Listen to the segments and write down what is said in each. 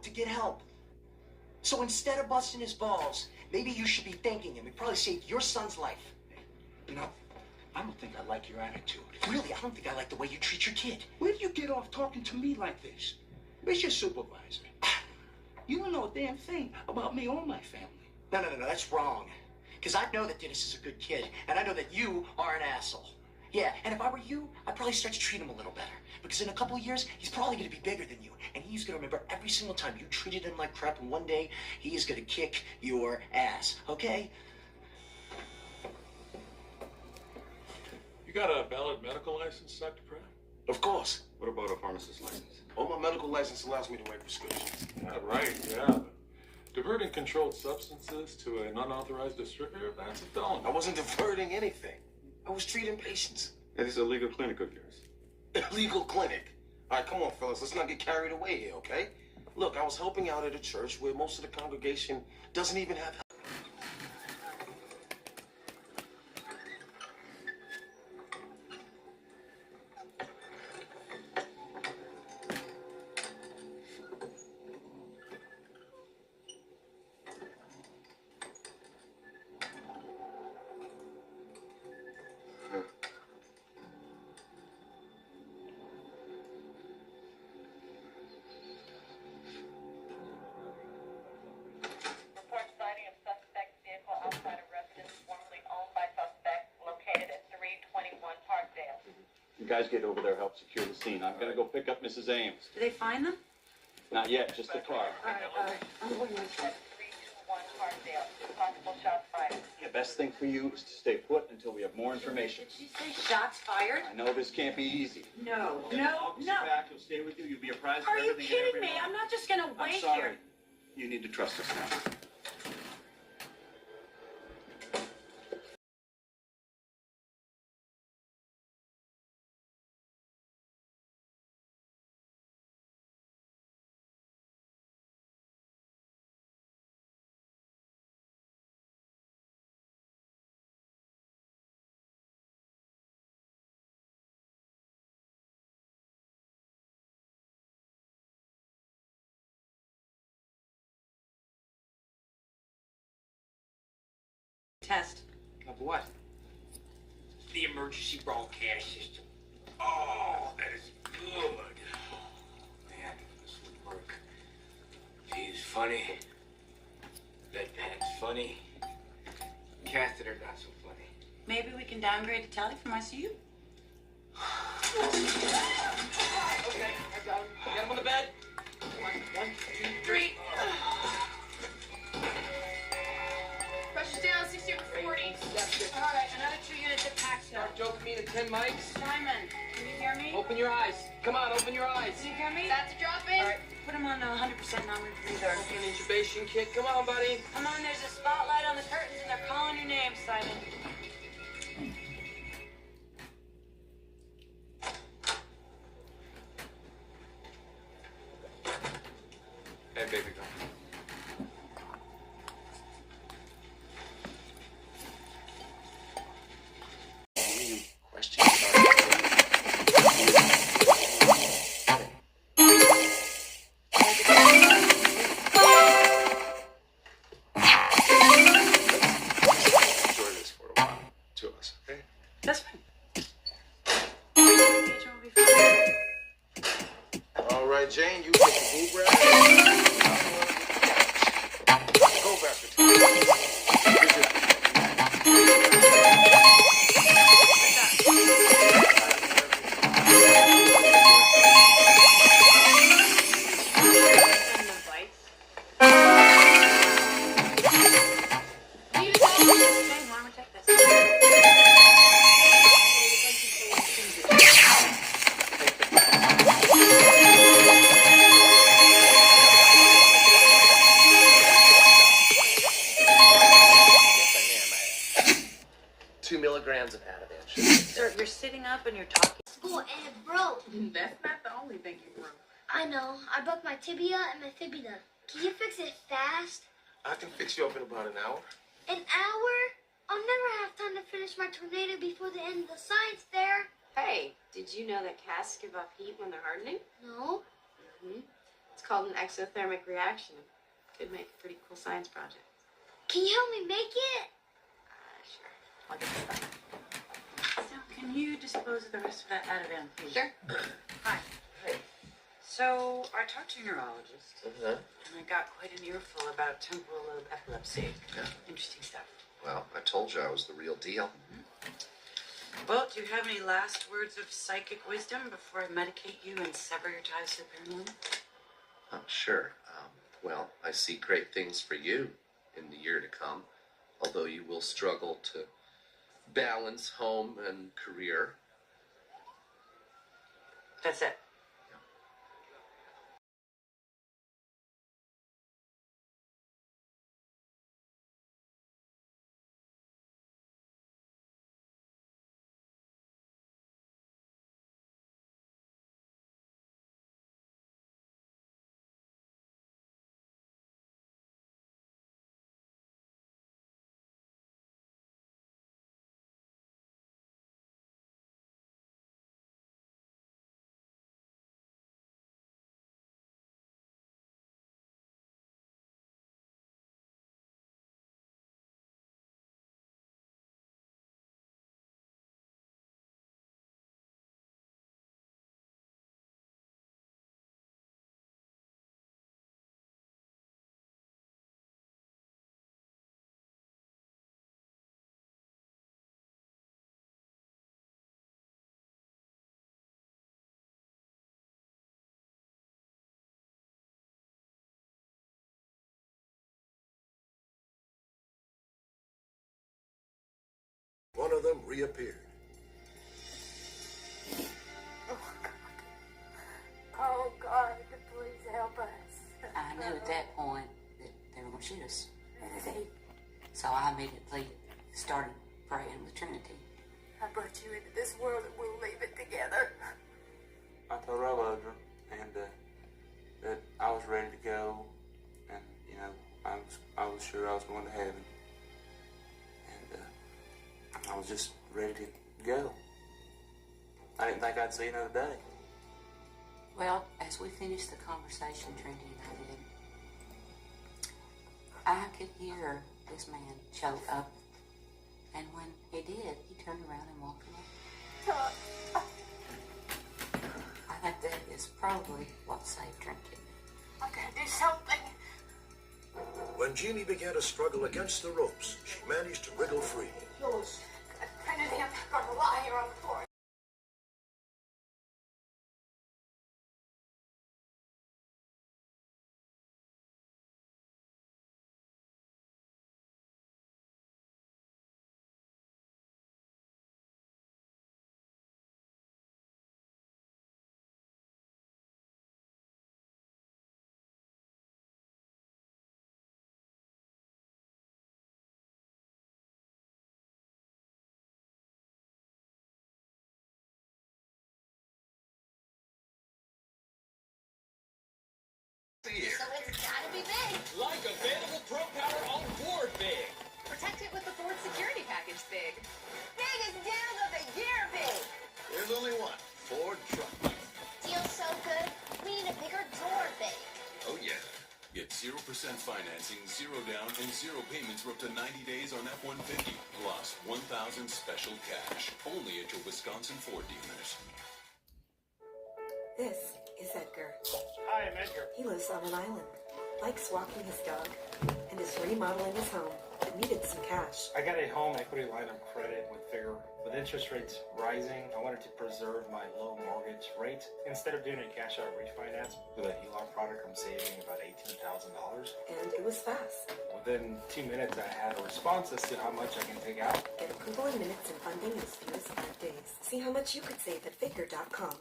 to get help. So instead of busting his balls, maybe you should be thanking him. It probably saved your son's life. You know, I don't think I like your attitude. Really, I don't think I like the way you treat your kid. Where do you get off talking to me like this? Where's your supervisor? You don't know a damn thing about me or my family. No, that's wrong. Because I know that Dennis is a good kid, and I know that you are an asshole. Yeah, and if I were you, I'd probably start to treat him a little better. Because in a couple of years, he's probably going to be bigger than you. And he's going to remember every single time you treated him like crap, and one day, he is going to kick your ass, okay? You got a valid medical license, Dr. Pratt? Of course. What about a pharmacist's license? Oh, my medical license allows me to write prescriptions. Yeah, right, yeah. Diverting controlled substances to an unauthorized distributor, that's a felony. I wasn't diverting anything. I was treating patients. That is a legal clinic of yours. Illegal clinic. All right, come on, fellas. Let's not get carried away here, okay? Look, I was helping out at a church where most of the congregation doesn't even have help. You guys get over there, help secure the scene. I'm gonna go pick up Mrs. Ames. Did they find them? Not yet, just the car. All right. I'm going with you. 321 Parkdale. Possible shots fired. The best thing for you is to stay put until we have more information. Did she say shots fired? I know this can't be easy. No. I'll get back. He'll stay with you. You'll be apprised of Are you everything. kidding me? I'm not just gonna wait I'm sorry. here. You need to trust us now. Test. Of what? The emergency broadcast system. Oh, that is good. Man, this would work. She's funny. Bedpan's funny. Catheter not so funny. Maybe we can downgrade to tele from ICU. Okay, I got him. Get him on the bed. Come on, 1, 2, 3. Pressure's down, 60 over 40. All right, another 2 units of Paxil. Dopamine and 10 mics. Simon, can you hear me? Open your eyes. Come on, open your eyes. Can you hear me? That's a drop in. All right, put him on 100% non-rebreather. Open an intubation kit. Come on, buddy. Come on, there's a spotlight on the curtains and they're calling your name, Simon. Hey, baby girl. Questions enjoy this for a while. To us, okay? That's fine. Engagement will be fine. All right, Jane, you take the boob wrap. Go back to milligrams of Ativan. Sir, you're sitting up and you're talking. School and it broke. That's not the only thing you broke. I know. I broke my tibia and my fibula. Can you fix it fast? I can fix you up in about an hour. An hour? I'll never have time to finish my tornado before the end of the science fair. Hey, did you know that casts give off heat when they're hardening? No. Mm-hmm. It's called an exothermic reaction. Could make a pretty cool science project. Can you help me make it? Sure. I'll get started. So, can you dispose of the rest of that Ativan, please? Sure. Hi. So, I talked to a neurologist, Uh-huh. and I got quite an earful about temporal lobe epilepsy. Yeah. Interesting stuff. Well, I told you I was the real deal. Well, do you have any last words of psychic wisdom before I medicate you and sever your ties to the paranormal? Sure. Well, I see great things for you in the year to come, although you will struggle to balance home and career. That's it. One of them reappeared. Oh, God, please help us. I knew at that point that they were going to shoot us. So I immediately started praying with Trinity. I brought you into this world and we'll leave it together. I told her I loved her, and that I was ready to go, and I was sure I was going to heaven, and I was just ready to go. I didn't think I'd see another day. Well, as we finished the conversation, Trinity and I did, I could hear this man choke up, and when he did, he turned around and walked away. I think that is probably what saved Trinity. I gotta do something. When Jeannie began to struggle against the ropes, she managed to wriggle free. Trinity, I'm not gonna lie here on the floor. The year. So it's gotta be big. Like available Pro Power on Ford Big. Protect it with the Ford Security Package Big. Biggest deal of the year, Big. There's only one. Ford truck. Deal's so good, we need a bigger drawer, Big. Oh yeah. Get 0% financing, 0 down, and 0 payments for up to 90 days on F-150. Plus 1,000 special cash. Only at your Wisconsin Ford dealers. This is Edgar. Hi, I'm Edgar. He lives on an island, likes walking his dog, and is remodeling his home, but needed some cash. I got a home equity line of credit with Figure. With interest rates rising, I wanted to preserve my low mortgage rate. Instead of doing a cash out refinance with a HELOC product, I'm saving about $18,000. And it was fast. Within 2 minutes, I had a response as to how much I can take out. Get approval in minutes and funding in as few as 5 days. See how much you could save at Figure.com.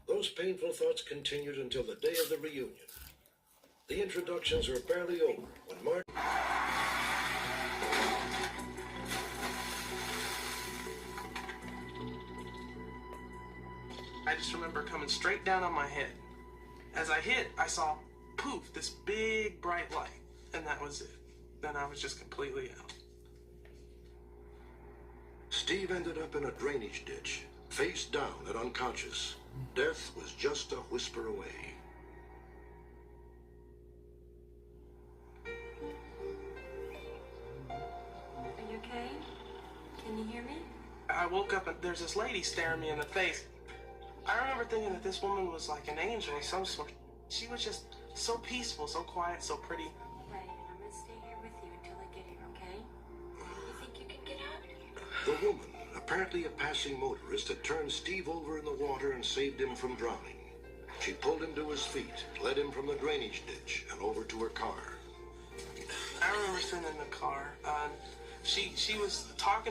Those painful thoughts continued until the day of the reunion. The introductions were barely over when Mark... I just remember coming straight down on my head. As I hit, I saw, poof, this big bright light. And that was it. Then I was just completely out. Steve ended up in a drainage ditch, face down and unconscious. Death was just a whisper away. I woke up and there's this lady staring me in the face. I remember thinking that this woman was like an angel of some sort. She was just so peaceful, so quiet, so pretty. Ray, and I'm gonna stay here with you until I get here, okay? You think you can get out? The woman, apparently a passing motorist, had turned Steve over in the water and saved him from drowning. She pulled him to his feet, led him from the drainage ditch, and over to her car. I remember sitting in the car, and she was talking.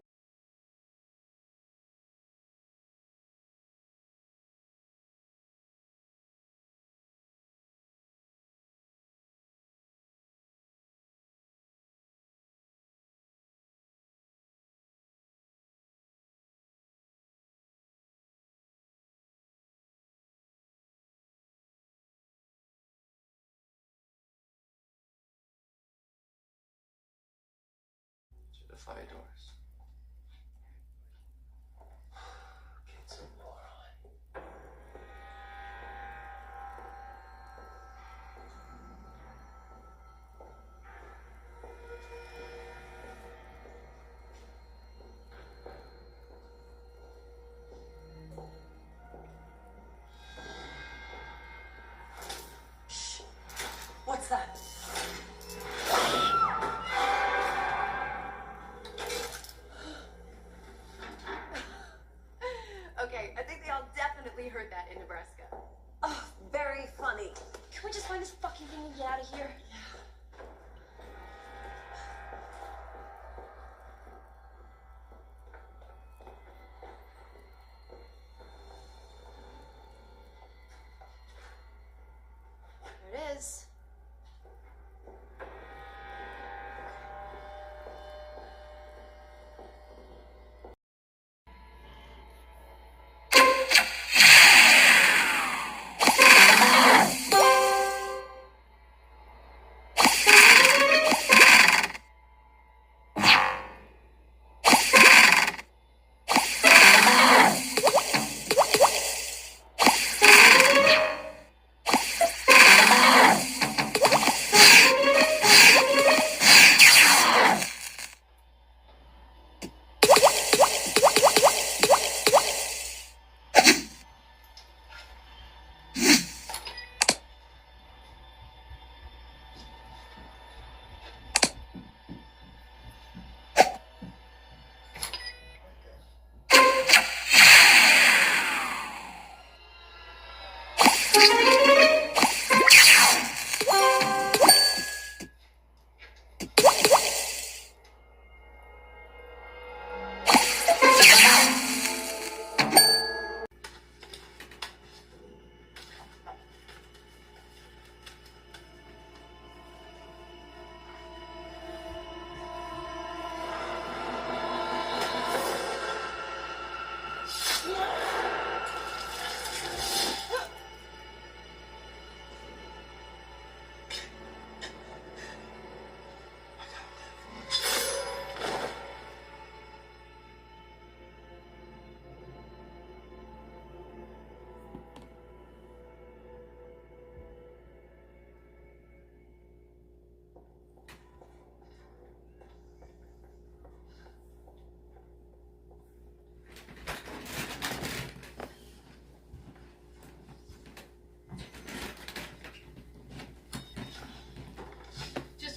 The fire doors. Get some more on. What's that? Okay, I think they all definitely heard that in Nebraska. Oh, very funny. Can we just find this fucking thing and get out of here? There it is.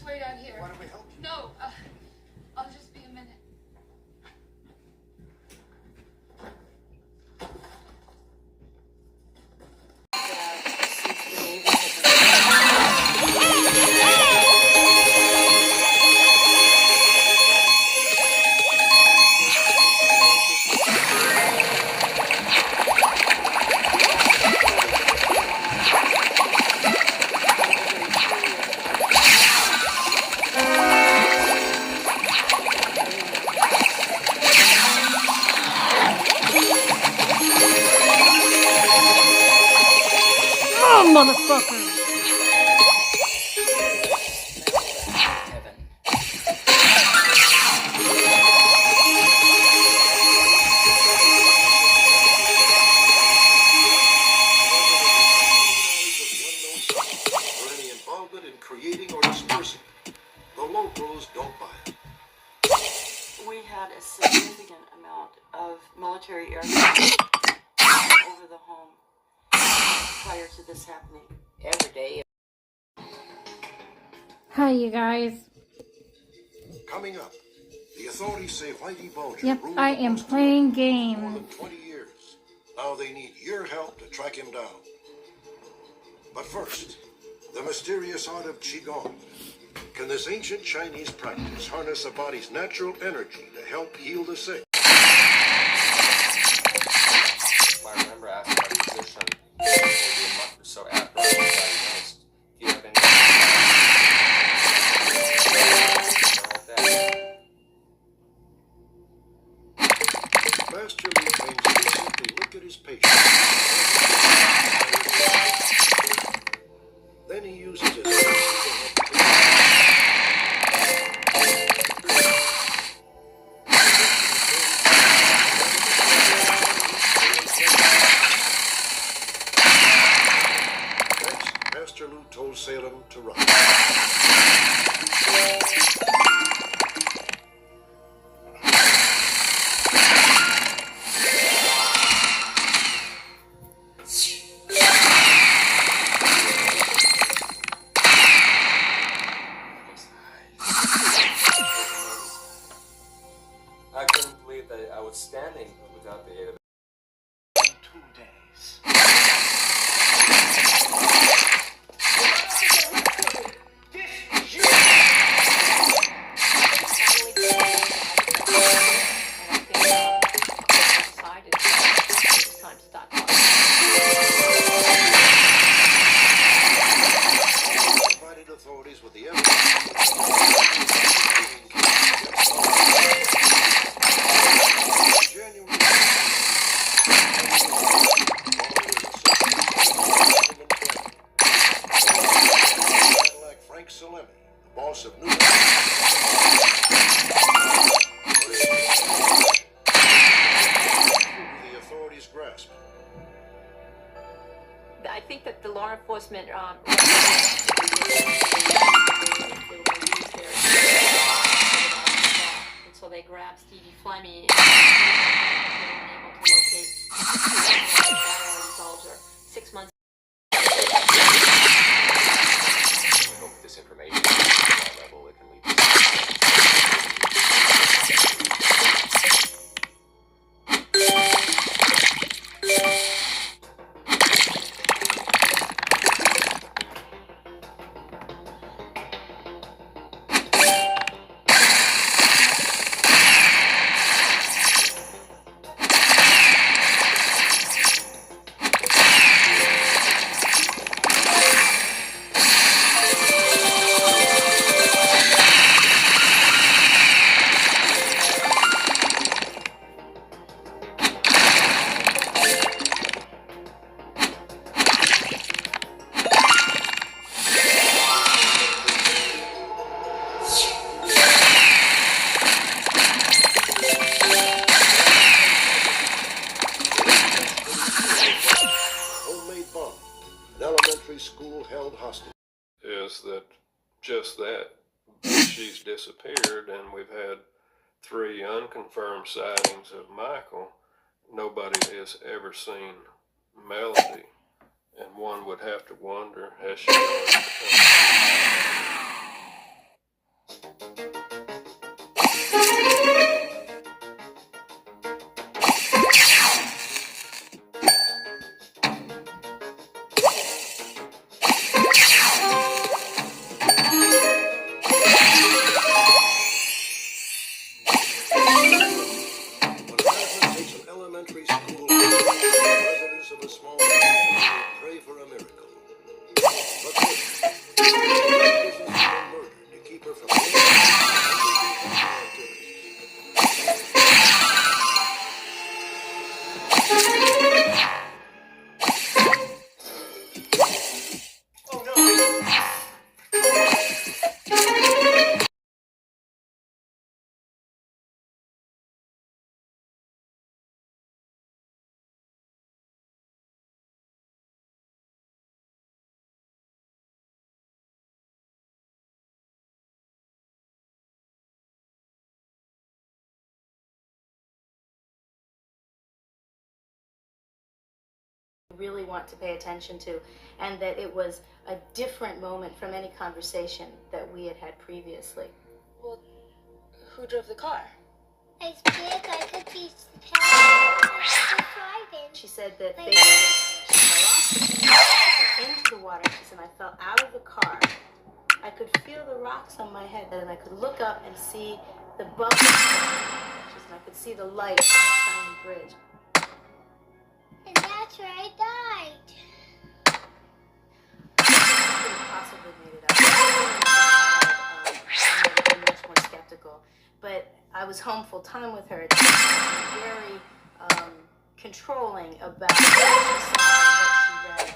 Wait out here. Why don't we help you? No, I'll just be a minute. Motherfucker! or any involvement in creating or dispersing it. The locals don't buy it. We had a significant amount of military aircraft over the home prior to this happening. Every day. Hi, you guys. Coming up, the authorities say Whitey Bulger Yep, ruled I the am Post playing for more game. than 20 years. Now they need your help to track him down. But first, the mysterious art of Qigong. Can this ancient Chinese practice harness a body's natural energy to help heal the sick? I remember asking my physician maybe a month or so after I was diagnosed, do you have any Master Lu claims he can simply look at his patient. Then he uses his senses to Next, Master Lu told Salem to run. I couldn't believe that I was standing without the aid of 2 days. Provided authorities with the evidence. January. Cadillac Frank Salemi, the boss of New the authorities grasp. I think that the law enforcement and so they grabbed Stevie Fleming and they were able to locate Bulger 6 months. I hope this information at that level it can lead Homemade bomb. An elementary school held hostage. Is that just that she's disappeared, and we've had 3 unconfirmed sightings of Michael. Nobody has ever seen Melody, and one would have to wonder, has she already become really want to pay attention to, and that it was a different moment from any conversation that we had had previously. Well, who drove the car? I think I could be driving. She said that they fell into the water. She said, I fell out of the car. I could feel the rocks on my head, and I could look up and see the bubbles. She said, I could see the light on the shiny bridge. And that's where I died. I couldn't possibly made it up. I'm much more skeptical. But I was home full time with her. She was very controlling about what she saw and what she read.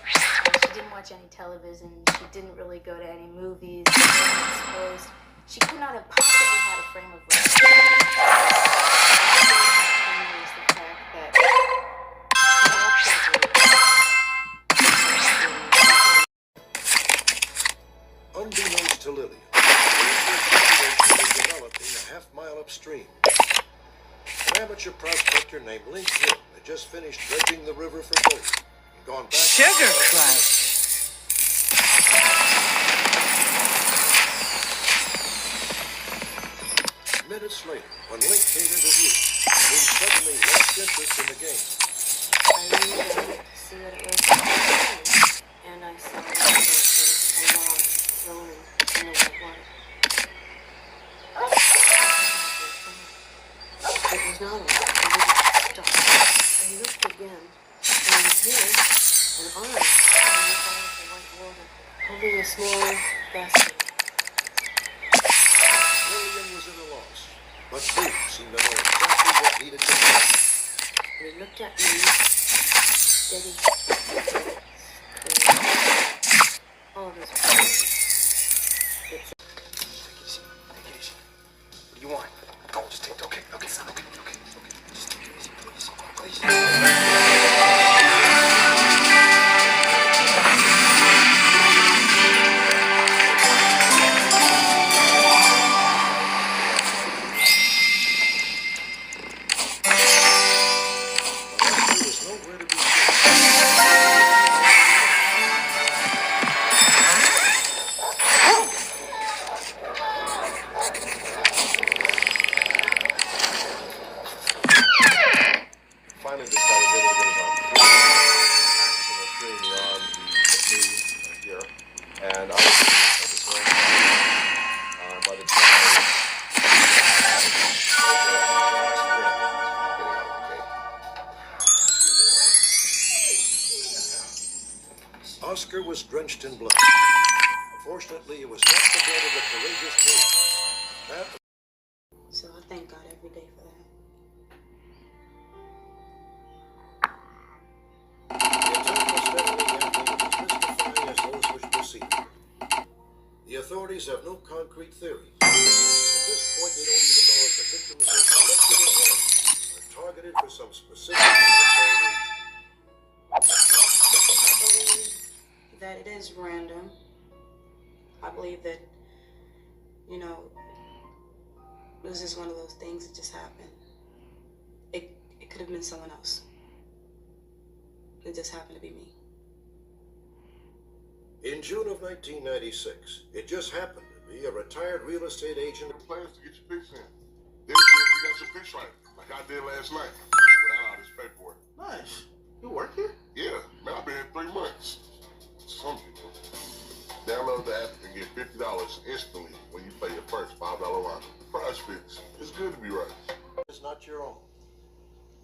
She didn't watch any television. She didn't really go to any movies. She wasn't exposed. She could not have possibly had a frame of reference. The fact that unbeknownst to Lillian, the situation was developing a half-mile upstream. An amateur prospector named Link Hill had just finished dredging the river for gold and gone back. Sugar Crush. Minutes later, when Link came into view, he suddenly lost interest in the game. I leaned down to see what it was, and I saw that it was a log rolling in the white water. It was not a log. It was a star. I looked again, and here, an arm on the side of the white water, holding a small basket. Lillian was at a loss, but Boo seemed to know exactly what needed to be done. And he looked at me, steady, all of his face. Take it easy. Take it easy. What do you want? Go, just take it. Okay. Just take it easy, please. Finally decided they were going to accident through the arm, the knee here, and I was by the time Oscar was drenched in blood. Fortunately, it was not the blood of the courageous king. So I thank God every day for that. The authorities have no concrete theory. At this point, they don't even know if the victims were selected at random or targeted for some specific unknown reason. I believe that it is random. I believe that, it was just one of those things that just happened. It could have been someone else. It just happened to be me. In June of 1996, it just happened to be a retired real estate agent. Plans to get your picks in. Then you got your picks right, like I did last night, without all this paperwork. Nice. You work here? Yeah, man, I've been here 3 months. Some people. Download the app and get $50 instantly when you pay your first $5 round. Prize Fix. It's good to be right. It's not your own.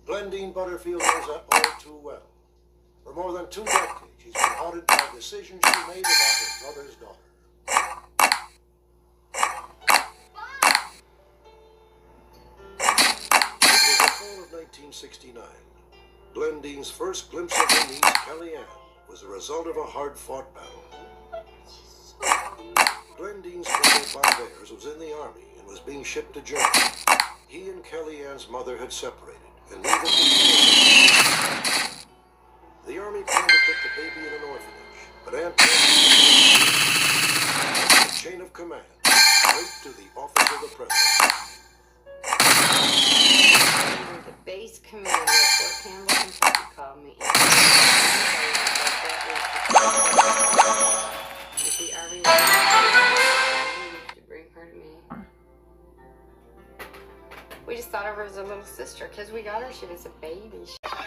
Glendine Butterfield knows that all too well. For more than 2 decades, she's been haunted by decisions she made about her brother's daughter. It was the fall of 1969. Glendine's first glimpse of her niece, Kellyanne, was the result of a hard-fought battle. Glendine's brother, Bob Ayers, was in the Army and was being shipped to Germany. He and Kellyanne's mother had separated, and neither could be. The Army planned to put the baby in an orphanage, but Aunt the chain of command, straight to the office of the president. The base commander at Fort Campbell, Kentucky called me. sister because we got her. She was a baby. Got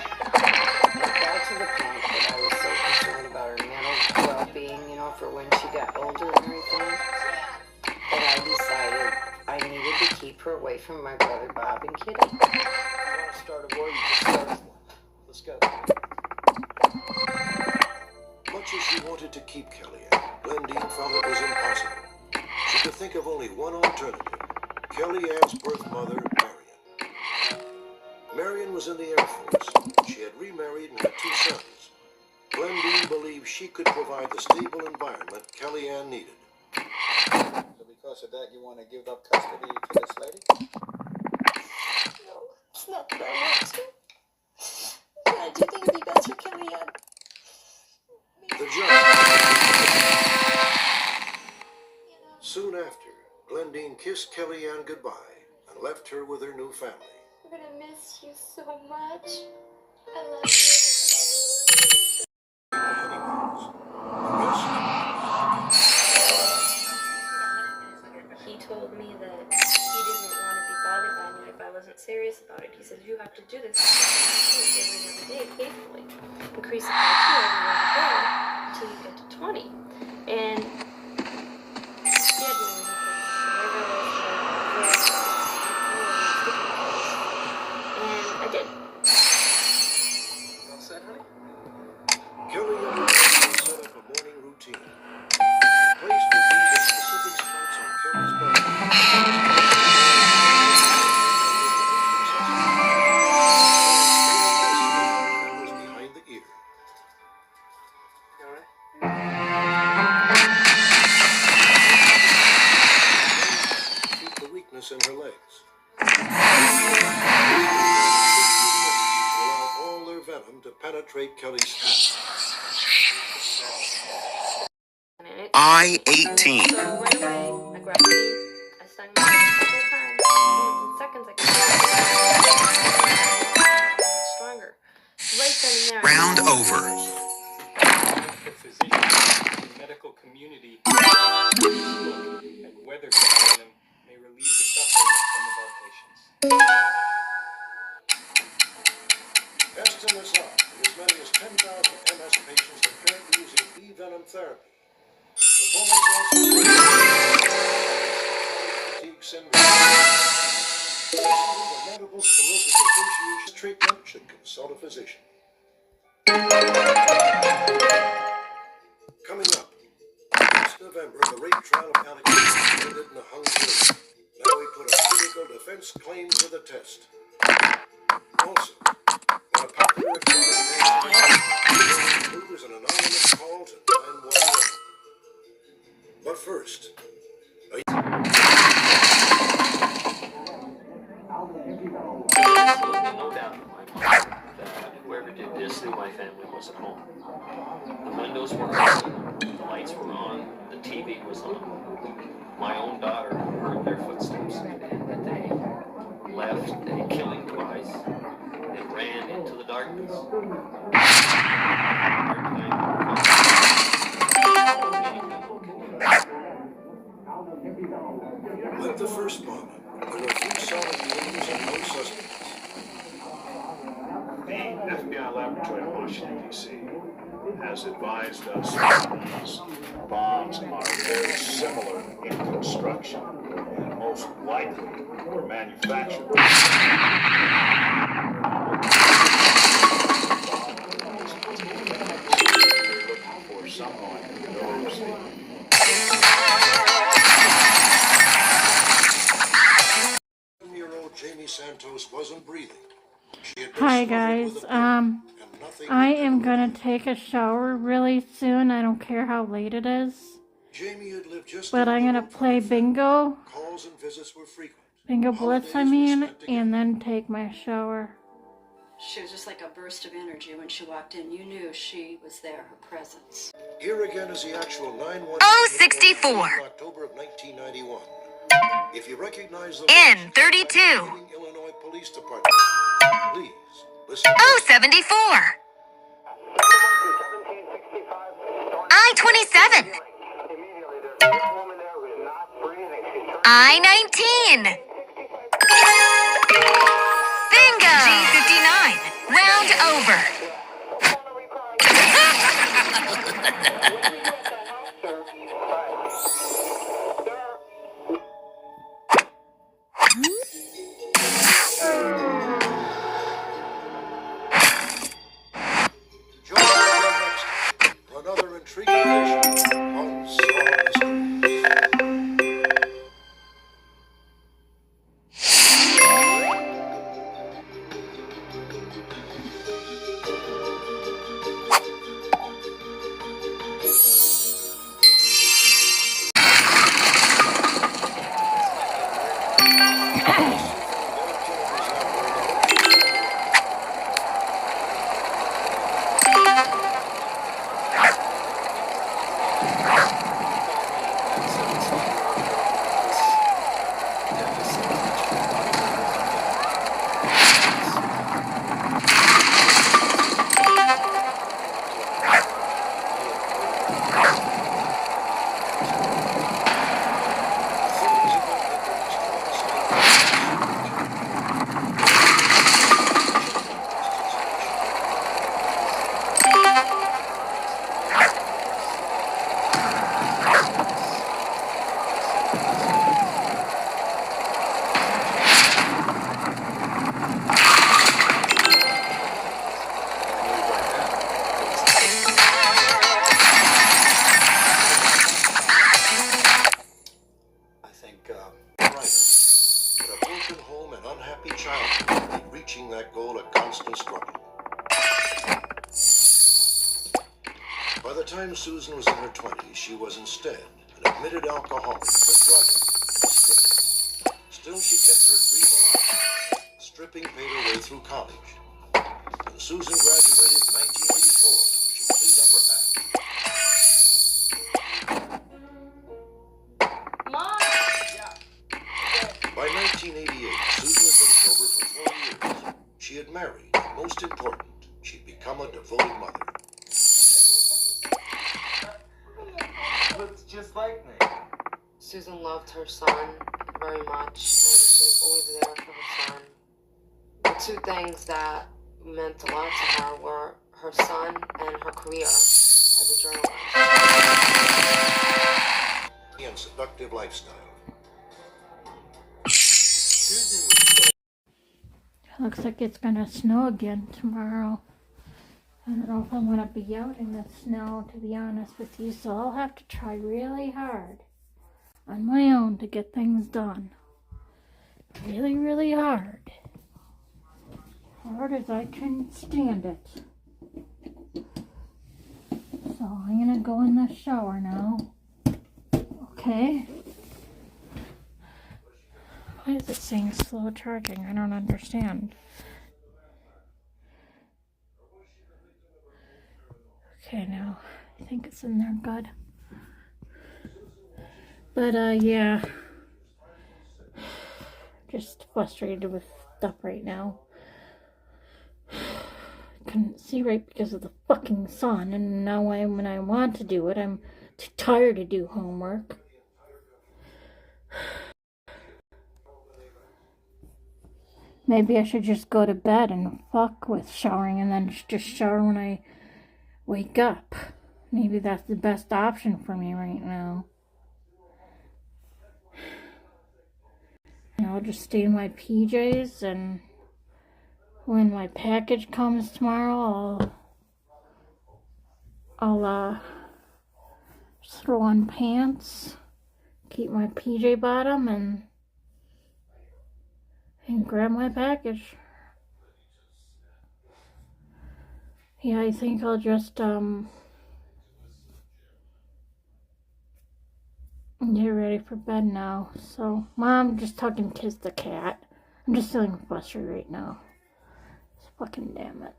to the point that I was so concerned about her mental well-being, you know, for when she got older and everything, that I decided I needed to keep her away from my brother Bob and Kitty. You want to start a war? You just start one. Let's go. Much as she wanted to keep Kellyanne, Glendine found it was impossible. She could think of only one alternative: Kellyanne's birth mother, Marion. Marion was in the Air Force. She had remarried and had 2 sons. Glendine believed she could provide the stable environment Kellyanne needed. So because of that, you want to give up custody to this lady? No, it's not that I want to. But I do think it'd be best for Kellyanne. The judge. Soon after, Glendine kissed Kellyanne goodbye and left her with her new family. I'm gonna miss you so much. I love you. He told me that he didn't want to be bothered by me if I wasn't serious about it. He said, you have to do this every day, faithfully. Increase it by 2 every day until you get to 20. And he had me and I did. Well said, honey. Kellyanne set up a morning routine. Placed her feet at specific spots on Kelly's body. That was behind the ear. Keep the weakness in her legs. Allow all their venom to penetrate Kelly's skin. So I-18. right away, I grabbed the I stung my several times. And within seconds, I could stronger. Right then and there. Round over. The physicians, the medical community, and weather venom may relieve the suffering of some of our patients. Estimate is up. As many as 10,000 MS patients are currently using B-venom therapy. The bonus also fatigue syndrome. Recently, the Multiple Sclerosis Association treatment should consult a physician. Coming up, this November, the rape trial of Alex ended in a hung jury. Now we put a critical defense claim to the test. Also, when a popular includes an anonymous call to 911. But first, Absolutely no doubt in my mind that whoever did this knew my family was at home. The windows were open, the lights were on, the TV was on. My own daughter heard their footsteps, and they left a killing device and ran into the darkness. like the first bombing, there were 3 solid killings and no suspects. The FBI laboratory in Washington, D.C. has advised us that these bombs are very similar in construction and most likely were manufactured. We're looking for someone who knows the 7-year-old Jamie Santos wasn't breathing. Hi guys, I am gonna take a shower really soon. I don't care how late it is. Jamie had lived just But I'm gonna play bingo. Calls and visits were frequent. Bingo Blitz, I mean, and then take my shower. She was just like a burst of energy when she walked in. You knew she was there, her presence. Here again is the actual 911 064. October of 1991. If you recognize the N32. Illinois Police Department, please listen. 074. I-27. I-19. struggle. By the time Susan was in her 20s, she was instead an admitted alcoholic, a drug addict, and a stripper. Still, she kept her dream alive. Stripping paid her way through college. When Susan graduated in 1984, she cleaned up her act. Mom! By 1988, Susan had been sober for 4 years. She had married, and most important, she'd become a devoted mother. Looks just like me. Susan loved her son very much, and she was always there for her son. The two things that meant a lot to her were her son and her career as a journalist. And seductive lifestyle. Looks like it's gonna snow again tomorrow. I don't know if I want to be out in the snow, to be honest with you, so I'll have to try really hard on my own to get things done. Really, really hard. Hard as I can stand it. So I'm gonna go in the shower now. Okay. Why is it saying slow charging? I don't understand. Okay, now I think it's in there good. But yeah, just frustrated with stuff right now. Couldn't see right because of the fucking sun, and now when I want to do it, I'm too tired to do homework. Maybe I should just go to bed and fuck with showering and then just shower when I wake up. Maybe that's the best option for me right now. And I'll just stay in my PJs, and when my package comes tomorrow, I'll just throw on pants, keep my PJ bottom, and grab my package. Yeah, I think I'll just get ready for bed now. So, Mom, just talking kiss the cat. I'm just feeling frustrated right now. Just fucking damn it.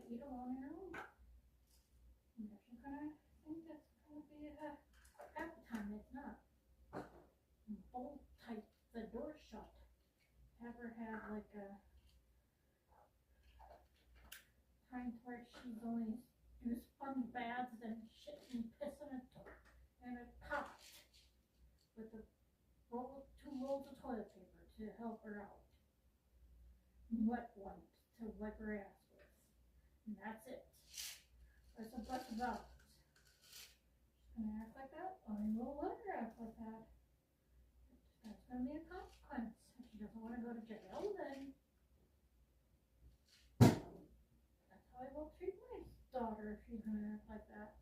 Eat alone in your room. And if you're gonna think that's gonna be half the time, it's not. Bolt tight the door shut. Have her have like a time where she's only used fun baths and shit and piss in a pot with two rolls of toilet paper to help her out. Wet one to wipe her ass. And that's it. What's the fuss about? She's gonna act like that? I will let her act like that. That's gonna be a consequence. If she doesn't want to go to jail, then that's how I will treat my daughter if she's gonna act like that.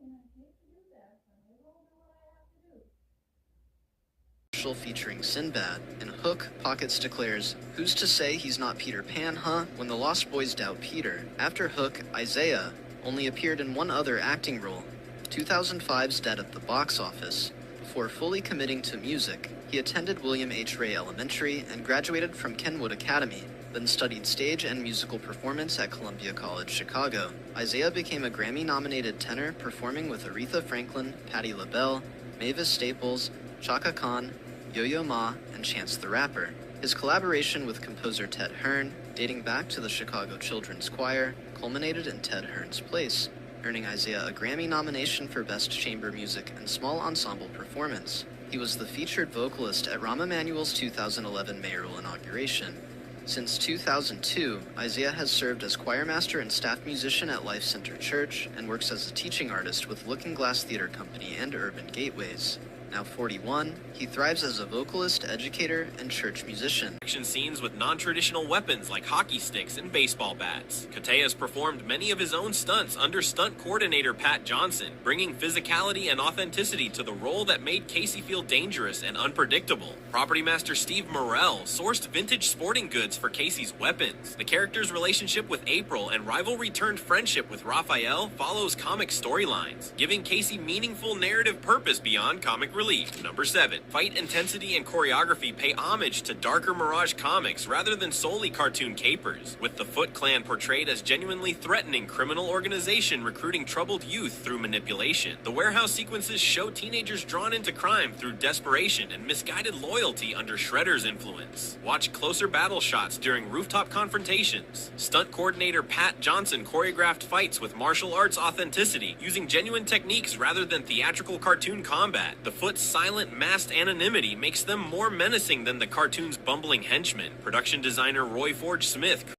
And I hate to do that, but I will do what I have to do. Featuring Sinbad, and Hook Pockets declares, "Who's to say he's not Peter Pan, huh?" When the Lost Boys doubt Peter. After Hook, Isaiah only appeared in one other acting role, 2005's Dead at the Box Office. Before fully committing to music, he attended William H. Ray Elementary and graduated from Kenwood Academy, then studied stage and musical performance at Columbia College, Chicago. Isaiah became a Grammy-nominated tenor, performing with Aretha Franklin, Patti LaBelle, Mavis Staples, Chaka Khan, Yo-Yo Ma, and Chance the Rapper. His collaboration with composer Ted Hearn, dating back to the Chicago Children's Choir, culminated in Ted Hearn's Place, earning Isaiah a Grammy nomination for Best Chamber Music and Small Ensemble Performance. He was the featured vocalist at Rahm Emanuel's 2011 mayoral inauguration. Since 2002, Isaiah has served as choirmaster and staff musician at Life Center Church and works as a teaching artist with Looking Glass Theater Company and Urban Gateways. Now 41, he thrives as a vocalist, educator, and church musician. Action scenes with non-traditional weapons like hockey sticks and baseball bats. Koteas performed many of his own stunts under stunt coordinator Pat Johnson, bringing physicality and authenticity to the role that made Casey feel dangerous and unpredictable. Property master Steve Morrell sourced vintage sporting goods for Casey's weapons. The character's relationship with April and rivalry-turned friendship with Raphael follows comic storylines, giving Casey meaningful narrative purpose beyond comic relief. Number 7. Fight intensity and choreography pay homage to darker Mirage comics rather than solely cartoon capers, with the Foot Clan portrayed as genuinely threatening criminal organization recruiting troubled youth through manipulation. The warehouse sequences show teenagers drawn into crime through desperation and misguided loyalty under Shredder's influence. Watch closer battle shots during rooftop confrontations. Stunt coordinator Pat Johnson choreographed fights with martial arts authenticity, using genuine techniques rather than theatrical cartoon combat. The Foot's silent, masked anonymity makes them more menacing than the cartoon's bumbling henchmen. Production designer Roy Forge Smith